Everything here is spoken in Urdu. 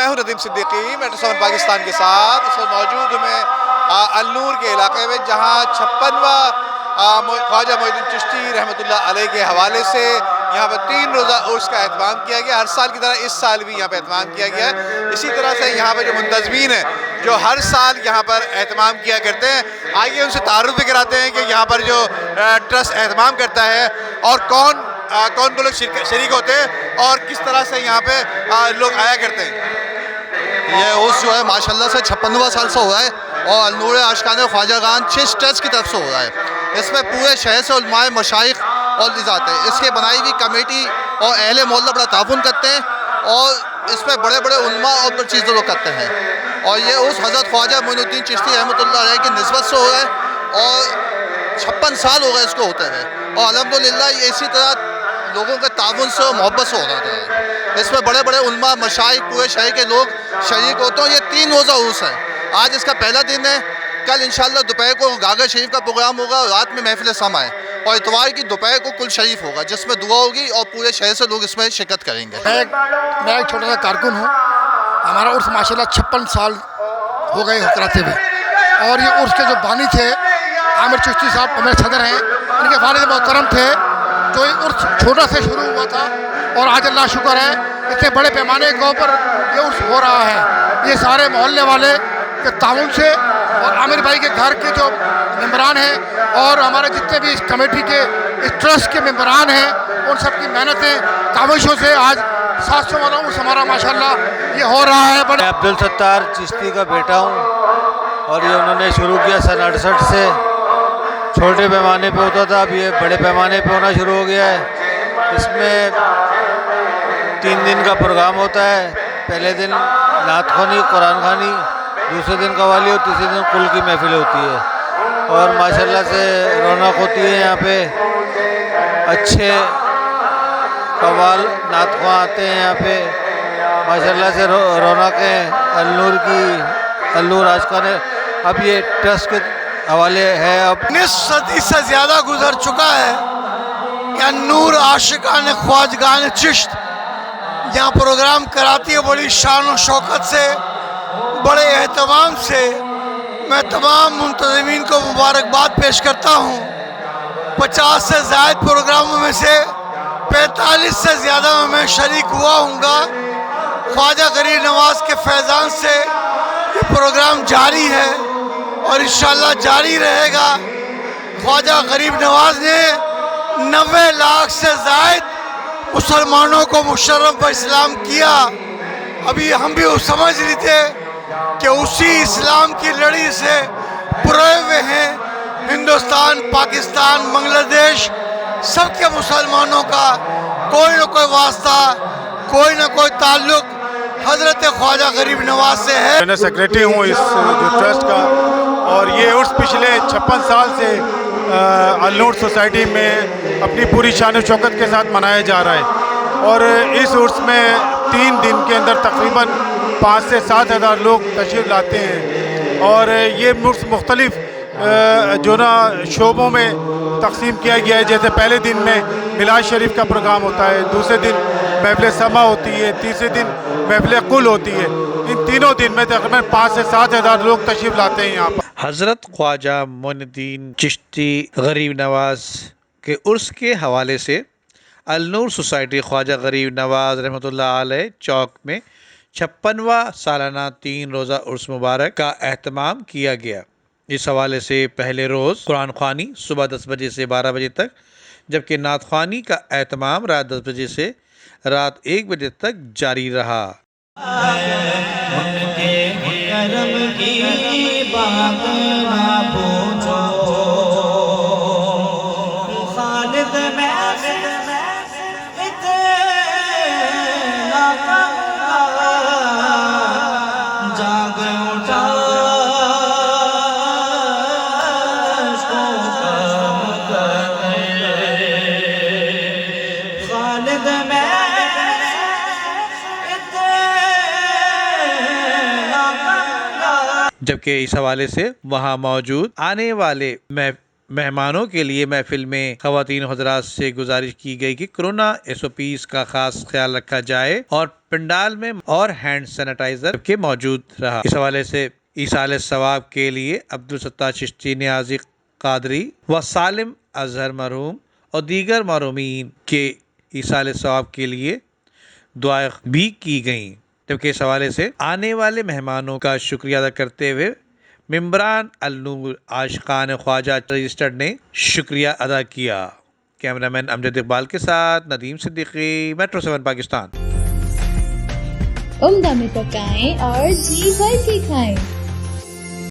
میں ہوں ندیم صدیقی میٹرو 7 پاکستان کے ساتھ اس وقت موجود ہوں میں النور کے علاقے میں، جہاں 56واں خواجہ معین الدین چشتی رحمۃ اللہ علیہ کے حوالے سے یہاں پر 3 روزہ عرس کا اہتمام کیا گیا۔ ہر سال کی طرح اس سال بھی یہاں پہ اہتمام کیا گیا ہے۔ اسی طرح سے یہاں پہ جو منتظمین ہیں جو ہر سال یہاں پر اہتمام کیا کرتے ہیں، آئیے ان سے تعارف بھی کراتے ہیں کہ یہاں پر جو ٹرسٹ اہتمام کرتا ہے اور کون کو لوگ شریک ہوتے ہیں اور کس طرح سے یہاں پہ لوگ آیا کرتے ہیں۔ یہ عرس جو ہے ماشاءاللہ سے 56واں سال سے ہو رہا ہے اور النور عاشقان خواجہ خان چشت ٹرسٹ کی طرف سے ہو رہا ہے۔ اس میں پورے شہر سے علماء، مشائخ اور آتے ہیں۔ اس کے بنائی ہوئی کمیٹی اور اہل محلہ بڑا تعاون کرتے ہیں اور اس میں بڑے بڑے علماء اور بڑی چیزیں لوگ کرتے ہیں، اور یہ عرس حضرت خواجہ معین الدین چشتی رحمۃ اللہ علیہ کی نسبت سے ہو رہا ہے اور 56 سال ہو گئے اس کو ہوتے ہوئے، اور الحمدللہ یہ اسی طرح لوگوں کے تعاون سے اور محبت سے ہو رہا ہے۔ اس میں بڑے بڑے علماء، مشائخ، پورے شہر کے لوگ شریک ہوتے ہیں۔ یہ 3 روزہ عرس ہے۔ آج اس کا پہلا دن ہے، کل انشاءاللہ دوپہر کو گاگر شریف کا پروگرام ہوگا اور رات میں محفل سما ہے، اور اتوار کی دوپہر کو کل شریف ہوگا جس میں دعا ہوگی اور پورے شہر سے لوگ اس میں شرکت کریں گے۔ میں ایک چھوٹا سا کارکن ہوں۔ ہمارا عرس ماشاءاللہ 56 سال ہو گئے کراتے ہوئے، اور یہ عرس کے جو بانی تھے عامر چشتی صاحب ہمارے صدر ہیں، ان کے والد محترم تھے، جو یہ عرس چھوٹا سے شروع ہوا تھا اور آج اللہ شکر ہے اتنے بڑے پیمانے کے اوپر یہ عرس ہو رہا ہے۔ یہ سارے محلے والے کے تعاون سے اور عامر بھائی کے گھر کے جو ممبران ہیں اور ہمارے جتنے بھی اس کمیٹی کے اس ٹرسٹ کے ممبران ہیں، ان سب کی محنتیں کاوشوں سے آج 700 والا عرس ہمارا ماشاءاللہ یہ ہو رہا ہے۔ میں عبدالستار چشتی کا بیٹا ہوں، اور یہ انہوں نے شروع کیا سن 68 سے۔ چھوٹے پیمانے پہ ہوتا تھا، اب یہ بڑے پیمانے پہ ہونا شروع ہو گیا ہے۔ اس میں 3 دن کا پروگرام ہوتا ہے۔ پہلے دن نعت خوانی، قرآن خوانی، دوسرے دن قوالی اور تیسرے دن قل کی محفل ہوتی ہے، اور ماشاءاللہ سے رونق ہوتی ہے یہاں پہ۔ اچھے قوال نعت خواں آتے ہیں یہاں پہ، ماشاءاللہ سے رونق ہے النور کی، النور عاشقان ہے۔ اب یہ ٹرسٹ کے حوالے ہے۔ اب 19 صدی سے زیادہ گزر چکا ہے کہ النور عاشقان خواجگان چشت یہاں پروگرام کراتی ہے بڑی شان و شوکت سے، بڑے اہتمام سے۔ میں تمام منتظمین کو مبارکباد پیش کرتا ہوں۔ 50 سے زائد پروگراموں میں سے 45 سے زیادہ میں شریک ہوا ہوں گا۔ خواجہ غریب نواز کے فیضان سے یہ پروگرام جاری ہے اور انشاءاللہ جاری رہے گا۔ خواجہ غریب نواز نے 90 لاکھ سے زائد مسلمانوں کو مشرف اسلام کیا۔ ابھی ہم بھی سمجھ رہے تھے کہ اسی اسلام کی لڑی سے پرے ہوئے ہیں ہندوستان، پاکستان، بنگلہ دیش، سب کے مسلمانوں کا کوئی نہ کوئی واسطہ، کوئی نہ کوئی تعلق حضرت خواجہ غریب نواز سے ہے۔ میں سیکریٹری ہوں اس جو ٹرسٹ کا، اور یہ عرس پچھلے 56 سال سے النور سوسائٹی میں اپنی پوری شان و شوکت کے ساتھ منایا جا رہا ہے، اور اس عرس میں 3 دن کے اندر تقریباً 5 سے 7 ہزار لوگ تشریف لاتے ہیں، اور یہ عرس مختلف جو نا شعبوں میں تقسیم کیا گیا ہے۔ جیسے پہلے دن میں میلاد شریف کا پروگرام ہوتا ہے، دوسرے دن محفل سما ہوتی ہے، تیسرے دن محفل قل ہوتی ہے۔ ان تینوں دن میں تقریباً 5 سے 7 ہزار لوگ تشریف لاتے ہیں یہاں پر۔ حضرت خواجہ معین الدین چشتی غریب نواز کے عرس کے حوالے سے النور سوسائٹی خواجہ غریب نواز رحمۃ اللہ علیہ چوک میں 56واں سالانہ 3 روزہ عرس مبارک کا اہتمام کیا گیا۔ اس حوالے سے پہلے روز قرآن خوانی صبح 10 بجے سے 12 بجے تک، جبکہ نعت خوانی کا اہتمام رات 10 بجے سے رات 1 بجے تک جاری رہا۔ ان کے کرم کی بات نہ پوچھو، خالد میں اتنا جاگ اٹھا خالد میں جبکہ اس حوالے سے وہاں موجود آنے والے مہمانوں کے لیے محفل میں خواتین حضرات سے گزارش کی گئی کہ کورونا SOPs کا خاص خیال رکھا جائے اور پنڈال میں اور ہینڈ سینیٹائزر کے موجود رہا۔ اس حوالے سے ایصال ثواب کے لیے عبدالستار چشتی نیازی قادری و سالم اظہر مرحوم اور دیگر مرحومین کے ایصال ثواب کے لیے دعائیں بھی کی گئیں، جبکہ اس حوالے سے آنے والے مہمانوں کا شکریہ ادا کرتے ہوئے ممبران النور عاشقان خواجہ رجسٹرڈ نے شکریہ ادا کیا۔ کیمرامین امجد اقبال کے ساتھ ندیم صدیقی، میٹرو 7 پاکستان۔ عمدہ میں پکائیں اور جی بھر کے کھائیں۔